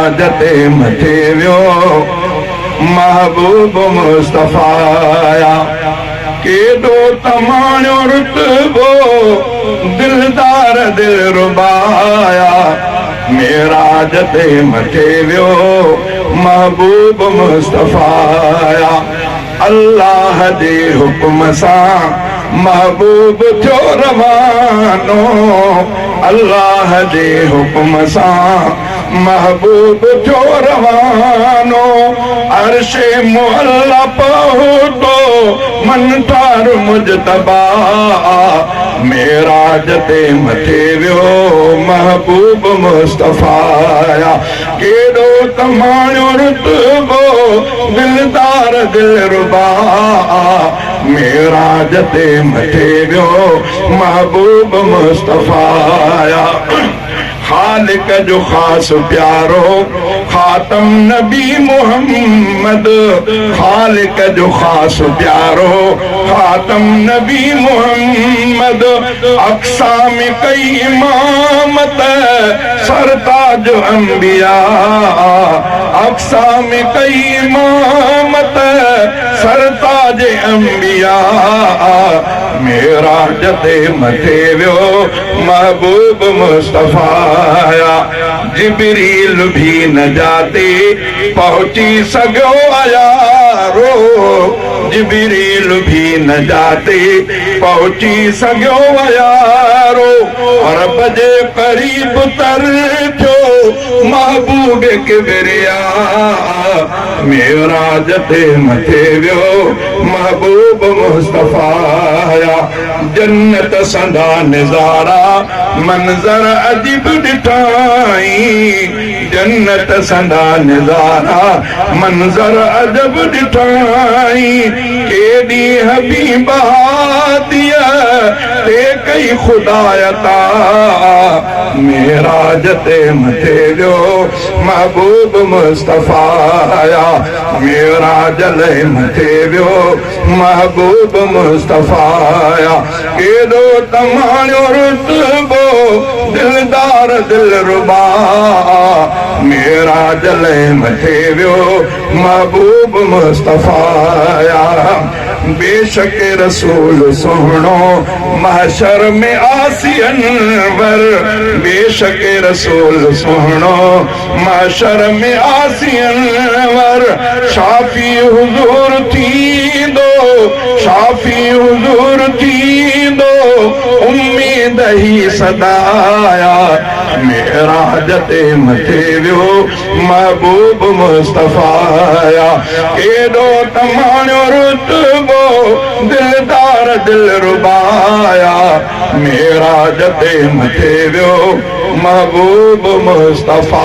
मेराज ते मथे वियो महबूब मुस्तफ़ा केॾो तमाणियो रुतबो दिलदार दिल रुबाया मेराज ते मथे वियो महबूब मुस्तफ़ा अल्लाह जे हुक्म सां महबूब थियो रवानो अल्लाह जे हुक्म सां महबूब थियो रवानो अर्शे मुअल्ला पहुतो मन ठार मुजतबा मेराज ते मथे वियो महबूब मुस्तफ़ा केॾो तमाणियो रुतबो दिलदार दिल रुबा मेराज ते मथे वियो महबूब मुस्तफ़ा खालिक जो खास प्यारो खातम नबी मोहम्मद खालिक जो खास प्यारो खातम नबी मोहम्मद अक़साम कई इमामत सरताज अंबिया अक़साम कई इमामत सरताज अंबिया मेराज ते मथे वियो महबूब मुस्तफ़ा जिब्रील भी न जाते पहुंची सघो यारो जिब्रील भी न जाते पहुंची सघो यारो रब जे करीब तर थियो महबूब किबरिया मेराज ते मथे वियो महबूब मुस्तफ़ा जन्नत संदा नज़ारा मंज़र अजीब ॾिठाई जन्नत संदा नज़ारा मंज़र अजब ॾिठाई केॾी हबीबा दिया ते कई खुदायता मेराज ते मथे वियो महबूब मुस्तफ़ा मेराज ले मथे वियो महबूब मुस्तफ़ा केॾो तमाणियो रुतबो दिलदार दिल रुबा मेराज ले मथे वियो महबूब मुस्तफ़ा बेशक रसूल सुहिणो महशर में आसियन वर बेशक रसूल सुहिणो महशर में आसियन वर शाफी हुजूर थींदो शाफी हुजूर थींदो उम्मीद ही सदाया मेराज ते मथे वियो महबूब मुस्तफ़ा केॾो तमाणियो रुतबो दिलदार दिल रुबाया मेराज ते मथे वियो महबूब मुस्तफ़ा